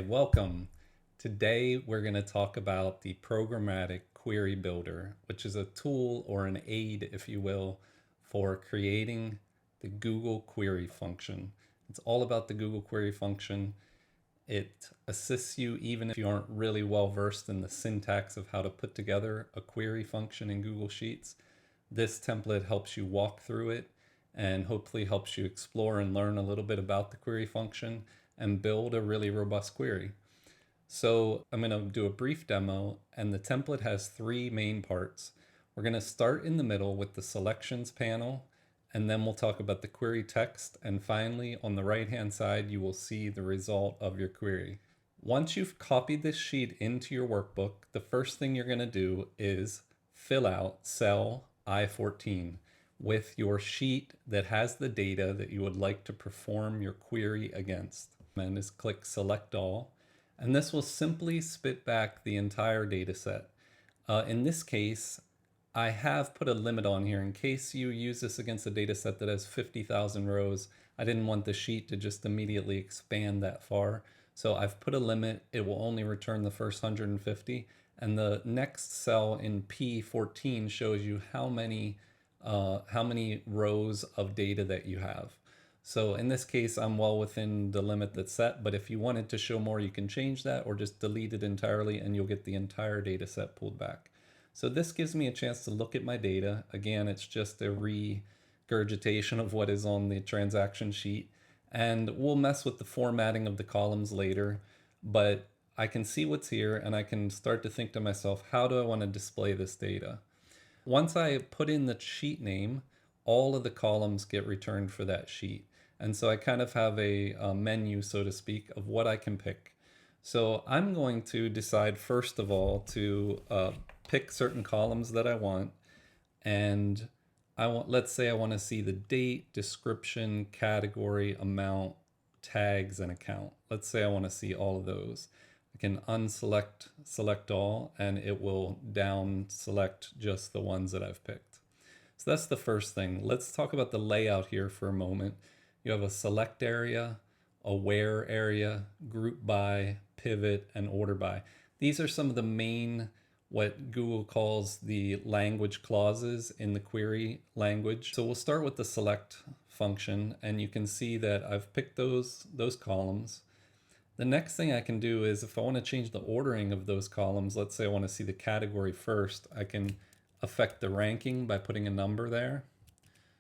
Welcome. Today we're going to talk about the Programmatic Query Builder, which is a tool or an aid, if you will, for creating the Google query function. It's all about the Google query function. It assists you even if you aren't really well versed in the syntax of how to put together a query function in Google Sheets. This template helps you walk through it and hopefully helps you explore and learn a little bit about the query function and build a really robust query. So I'm going to do a brief demo, and the template has three main parts. We're going to start in the middle with the selections panel, and then we'll talk about the query text. And finally, on the right-hand side, you will see the result of your query. Once you've copied this sheet into your workbook, the first thing you're going to do is fill out cell I-14 with your sheet that has the data that you would like to perform your query against. And just click select all, and this will simply spit back the entire data set. In this case, I have put a limit on here in case you use this against a data set that has 50,000 rows. I didn't want the sheet to just immediately expand that far. So I've put a limit. It will only return the first 150. And the next cell in P14 shows you how many rows of data that you have. So in this case, I'm well within the limit that's set, but if you wanted to show more, you can change that or just delete it entirely and you'll get the entire data set pulled back. So this gives me a chance to look at my data. Again, it's just a regurgitation of what is on the transaction sheet, and we'll mess with the formatting of the columns later, but I can see what's here and I can start to think to myself, how do I want to display this data? Once I put in the sheet name, all of the columns get returned for that sheet. And so I kind of have a menu, so to speak, of what I can pick. So I'm going to decide, first of all, to pick certain columns that I want. And let's say I want to see the date, description, category, amount, tags, and account. Let's say I want to see all of those. I can select all, and it will down select just the ones that I've picked. So that's the first thing. Let's talk about the layout here for a moment. You have a select area, a where area, group by, pivot, and order by. These are some of the main, what Google calls the language clauses in the query language. So we'll start with the select function, and you can see that I've picked those columns. The next thing I can do is if I want to change the ordering of those columns, let's say I want to see the category first, I can affect the ranking by putting a number there.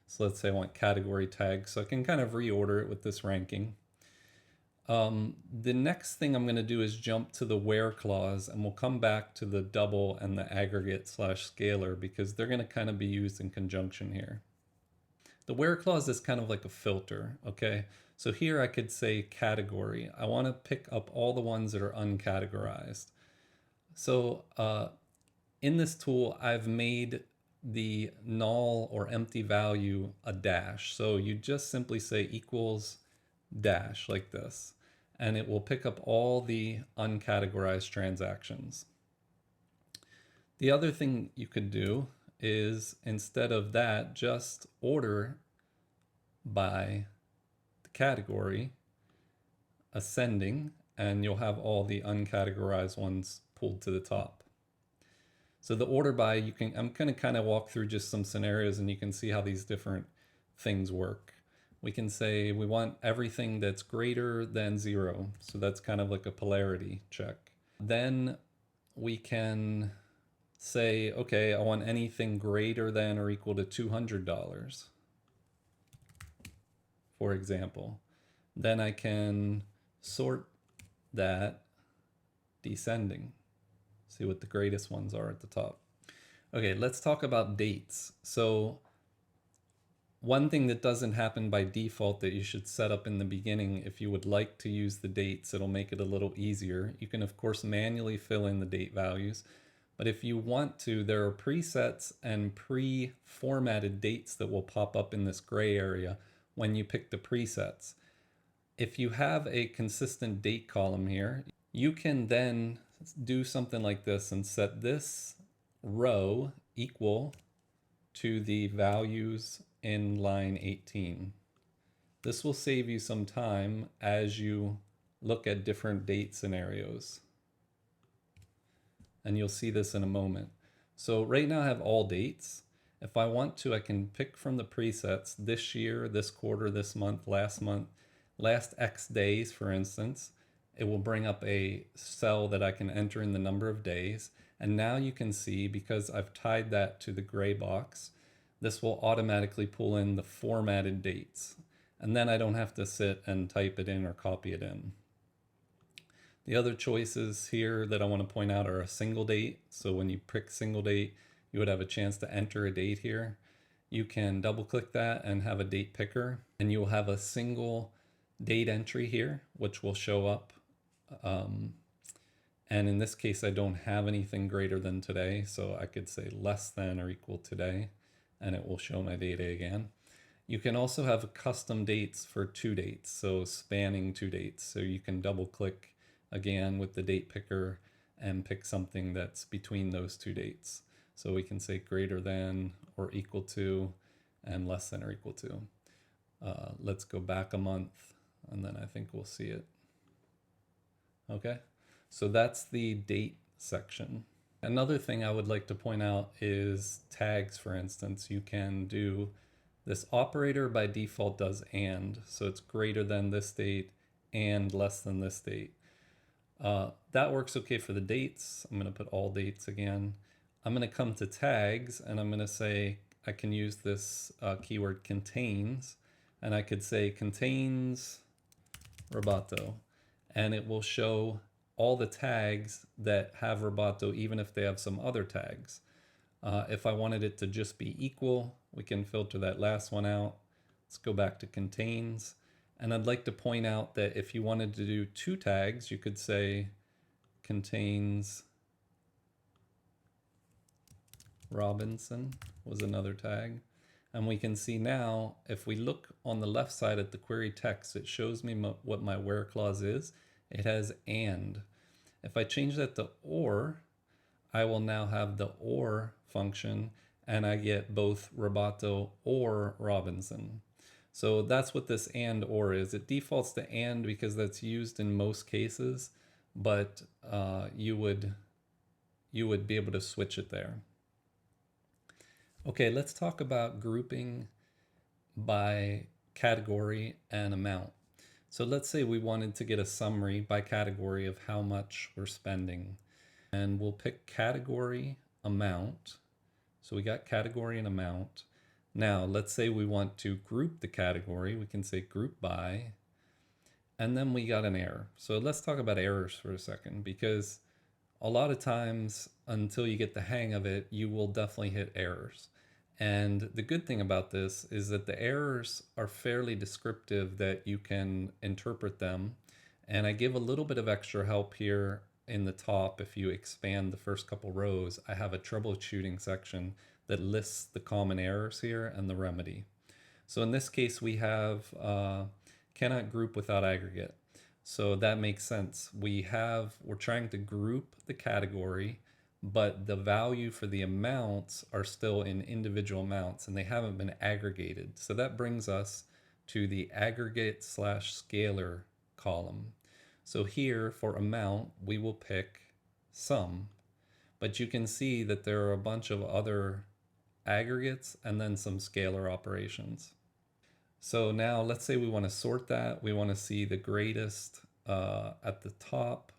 So let's say I want category tag, so I can kind of reorder it with this ranking. The next thing I'm going to do is jump to the where clause, and we'll come back to the double and the aggregate / scalar because they're going to kind of be used in conjunction here. The where clause is kind of like a filter, okay? So here I could say category. I want to pick up all the ones that are uncategorized. So in this tool, I've made the null or empty value a dash. So you just simply say equals dash like this, and it will pick up all the uncategorized transactions. The other thing you could do is instead of that, just order by the category ascending, and you'll have all the uncategorized ones pulled to the top. So the order by, I'm going to kind of walk through just some scenarios and you can see how these different things work. We can say we want everything that's greater than 0. So that's kind of like a polarity check. Then we can say, okay, I want anything greater than or equal to $200, for example. Then I can sort that descending. See what the greatest ones are at the top. Okay, let's talk about dates. So one thing that doesn't happen by default that you should set up in the beginning, if you would like to use the dates, it'll make it a little easier. You can of course manually fill in the date values, but if you want to, there are presets and pre-formatted dates that will pop up in this gray area when you pick the presets. If you have a consistent date column here, you can then do something like this and set this row equal to the values in line 18. This will save you some time as you look at different date scenarios. And you'll see this in a moment. So right now I have all dates. If I want to, I can pick from the presets this year, this quarter, this month, last X days, for instance. It will bring up a cell that I can enter in the number of days. And now you can see, because I've tied that to the gray box, this will automatically pull in the formatted dates. And then I don't have to sit and type it in or copy it in. The other choices here that I want to point out are a single date. So when you pick single date, you would have a chance to enter a date here. You can double click that and have a date picker, and you'll have a single date entry here, which will show up. And in this case, I don't have anything greater than today. So I could say less than or equal today, and it will show my data again. You can also have custom dates for 2 dates, so spanning 2 dates. So you can double click again with the date picker and pick something that's between those 2 dates. So we can say greater than or equal to and less than or equal to. Let's go back a month, and then I think we'll see it. Okay, so that's the date section. Another thing I would like to point out is tags, for instance. You can do this operator by default does and, so it's greater than this date and less than this date. That works okay for the dates. I'm going to put all dates again. I'm going to come to tags, and I'm going to say I can use this keyword contains, and I could say contains Roboto, and it will show all the tags that have Roboto, even if they have some other tags. If I wanted it to just be equal, we can filter that last one out. Let's go back to contains. And I'd like to point out that if you wanted to do 2 tags, you could say contains Robinson was another tag. And we can see now, if we look on the left side at the query text, it shows me what my where clause is. It has and. If I change that to or, I will now have the or function, and I get both Roboto or Robinson. So that's what this and or is. It defaults to and because that's used in most cases, but you would be able to switch it there. Okay, let's talk about grouping by category and amount. So let's say we wanted to get a summary by category of how much we're spending. And we'll pick category amount. So we got category and amount. Now, let's say we want to group the category. We can say group by, and then we got an error. So let's talk about errors for a second, because a lot of times until you get the hang of it, you will definitely hit errors. And the good thing about this is that the errors are fairly descriptive, that you can interpret them. And I give a little bit of extra help here in the top. If you expand the first couple rows, I have a troubleshooting section that lists the common errors here and the remedy. So in this case, we have cannot group without aggregate. So that makes sense. We're trying to group the category, but the value for the amounts are still in individual amounts and they haven't been aggregated. So that brings us to the aggregate / scalar column. So here for amount, we will pick sum, but you can see that there are a bunch of other aggregates and then some scalar operations. So now let's say we want to sort that. We want to see the greatest at the top.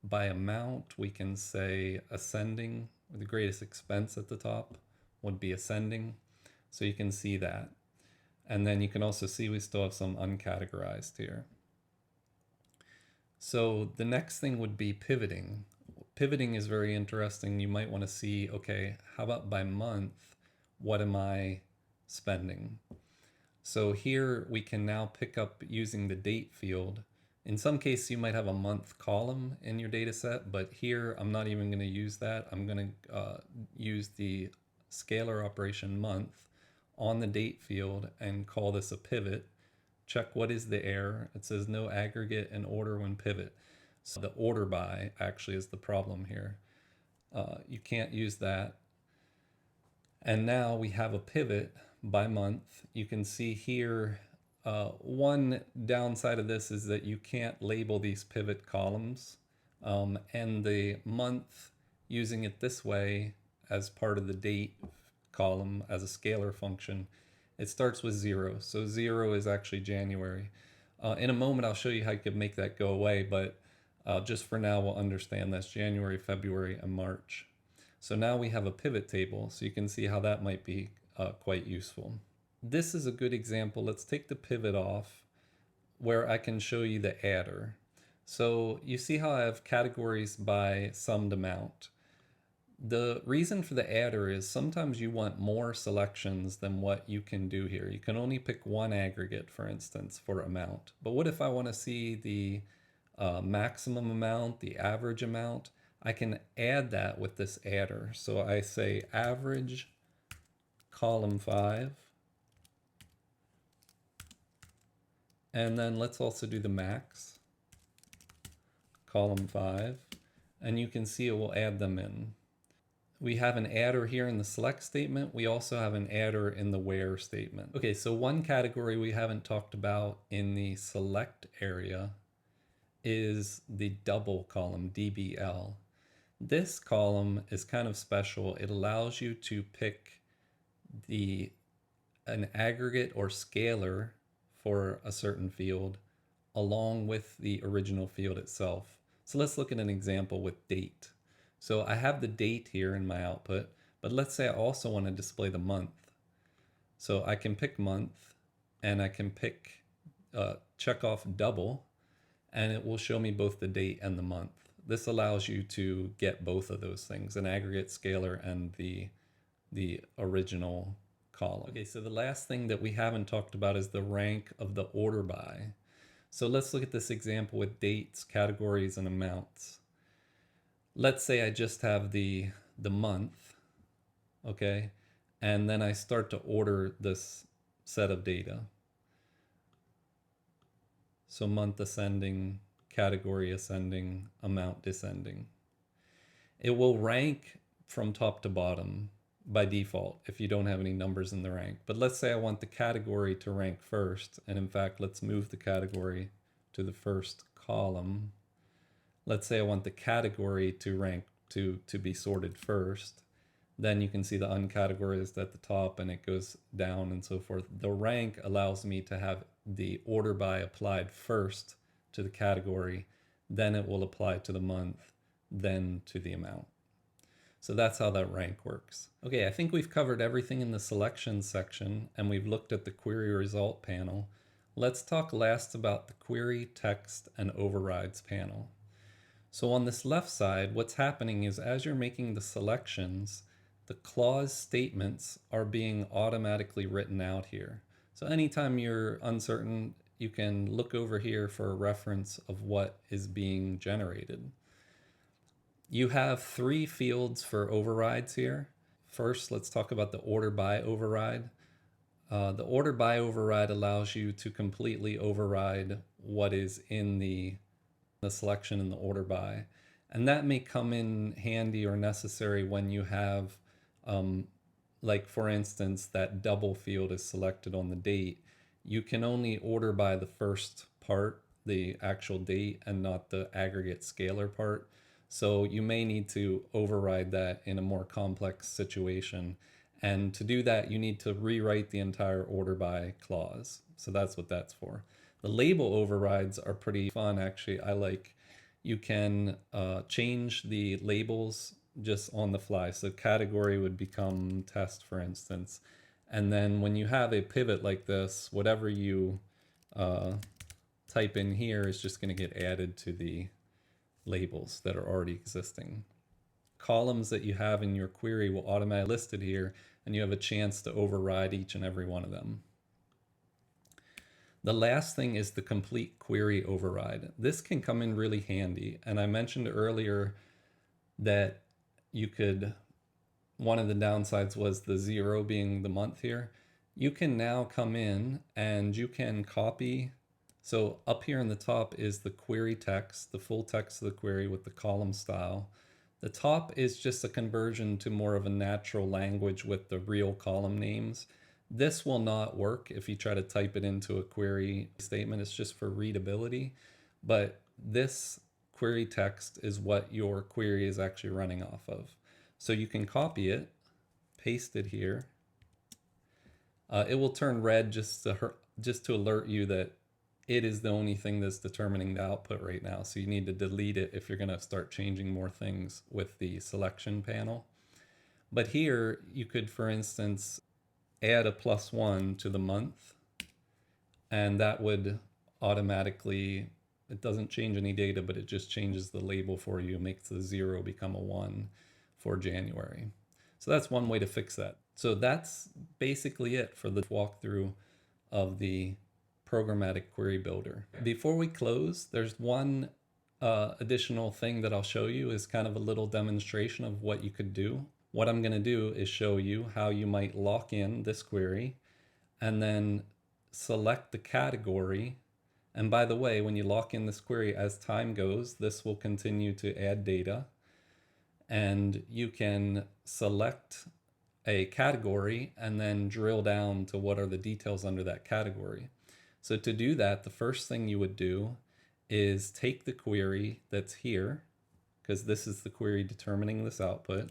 By amount, we can say ascending, or the greatest expense at the top would be ascending. So you can see that. And then you can also see we still have some uncategorized here. So the next thing would be pivoting. Pivoting is very interesting. You might want to see, okay, how about by month? What am I spending? So here we can now pick up using the date field. In some cases, you might have a month column in your data set, but here I'm not even going to use that. I'm going to use the scalar operation month on the date field and call this a pivot. Check what is the error. It says no aggregate and order when pivot. So the order by actually is the problem here. You can't use that. And now we have a pivot by month. You can see here One downside of this is that you can't label these pivot columns, and the month, using it this way as part of the date column as a scalar function, it starts with 0. So 0 is actually January. In a moment, I'll show you how you could make that go away, but just for now, we'll understand that's January, February, and March. So now we have a pivot table, so you can see how that might be quite useful. This is a good example. Let's take the pivot off where I can show you the adder. So you see how I have categories by summed amount. The reason for the adder is sometimes you want more selections than what you can do here. You can only pick one aggregate, for instance, for amount. But what if I want to see the maximum amount, the average amount? I can add that with this adder. So I say average column 5. And then let's also do the max column 5. And you can see it will add them in. We have an adder here in the select statement. We also have an adder in the where statement. Okay, so one category we haven't talked about in the select area is the double column, DBL. This column is kind of special. It allows you to pick an aggregate or scalar for a certain field along with the original field itself. So let's look at an example with date. So I have the date here in my output, but let's say I also want to display the month. So I can pick month and I can pick check off double, and it will show me both the date and the month. This allows you to get both of those things, an aggregate scalar and the original column. Okay, so the last thing that we haven't talked about is the rank of the order by. So let's look at this example with dates, categories, and amounts. Let's say I just have the month, okay? And then I start to order this set of data. So month ascending, category ascending, amount descending. It will rank from top to bottom by default if you don't have any numbers in the rank. But let's say I want the category to rank first. And in fact, let's move the category to the first column. Let's say I want the category to rank to be sorted first. Then you can see the uncategorized at the top and it goes down and so forth. The rank allows me to have the order by applied first to the category, then it will apply to the month, then to the amount. So that's how that rank works. Okay, I think we've covered everything in the selection section and we've looked at the query result panel. Let's talk last about the query, text, and overrides panel. So on this left side, what's happening is as you're making the selections, the clause statements are being automatically written out here. So anytime you're uncertain, you can look over here for a reference of what is being generated. You have 3 fields for overrides here. First, let's talk about the order by override. The order by override allows you to completely override what is in the selection in the order by. And that may come in handy or necessary when you have, like for instance, that double field is selected on the date. You can only order by the first part, the actual date, and not the aggregate scalar part. So you may need to override that in a more complex situation. And to do that, you need to rewrite the entire order by clause. So that's what that's for. The label overrides are pretty fun, actually. You can change the labels just on the fly. So category would become test, for instance. And then when you have a pivot like this, whatever you type in here is just going to get added to the labels that are already existing. Columns that you have in your query will automatically be listed here, and you have a chance to override each and every one of them. The last thing is the complete query override. This can come in really handy, and I mentioned earlier that one of the downsides was the 0 being the month here. You can now come in and you can copy. So up here in the top is the query text, the full text of the query with the column style. The top is just a conversion to more of a natural language with the real column names. This will not work if you try to type it into a query statement. It's just for readability. But this query text is what your query is actually running off of. So you can copy it, paste it here. It will turn red just to alert you that it is the only thing that's determining the output right now. So you need to delete it if you're going to start changing more things with the selection panel. But here you could, for instance, add a +1 to the month, and that would automatically, it doesn't change any data, but it just changes the label for you, makes the 0 become a 1 for January. So that's one way to fix that. So that's basically it for the walkthrough of the Programmatic Query Builder. Before we close, there's one additional thing that I'll show you, is kind of a little demonstration of what you could do. What I'm going to do is show you how you might lock in this query and then select the category. And by the way, when you lock in this query, as time goes, this will continue to add data. And you can select a category and then drill down to what are the details under that category. So to do that, the first thing you would do is take the query that's here, because this is the query determining this output,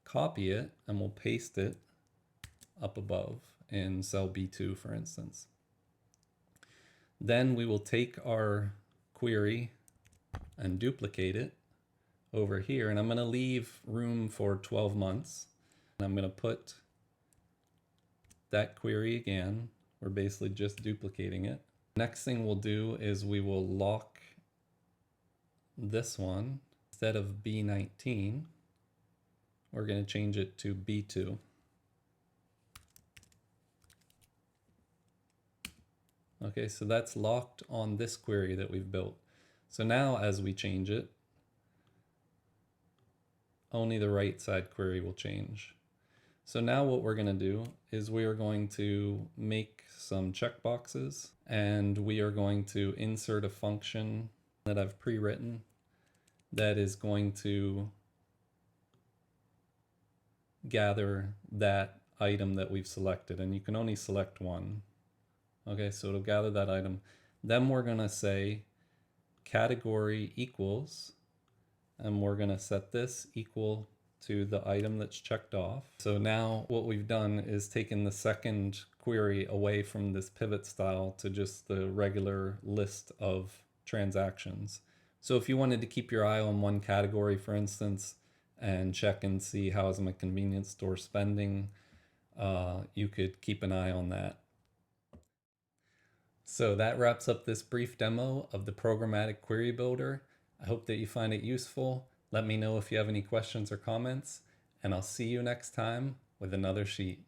copy it, and we'll paste it up above in cell B2, for instance. Then we will take our query and duplicate it over here, and I'm going to leave room for 12 months. And I'm going to put that query again. We're basically just duplicating it. Next thing we'll do is we will lock this one. Instead of B19, we're going to change it to B2. Okay, so that's locked on this query that we've built. So now as we change it, only the right side query will change. So now what we're going to do is we are going to make some checkboxes, and we are going to insert a function that I've pre-written that is going to gather that item that we've selected, and you can only select one. Okay, so it'll gather that item. Then we're going to say category equals, and we're going to set this equal to the item that's checked off. So now what we've done is taken the second query away from this pivot style to just the regular list of transactions. So if you wanted to keep your eye on one category, for instance, and check and see how is my convenience store spending, you could keep an eye on that. So that wraps up this brief demo of the Programmatic Query Builder. I hope that you find it useful. Let me know if you have any questions or comments, and I'll see you next time with another sheet.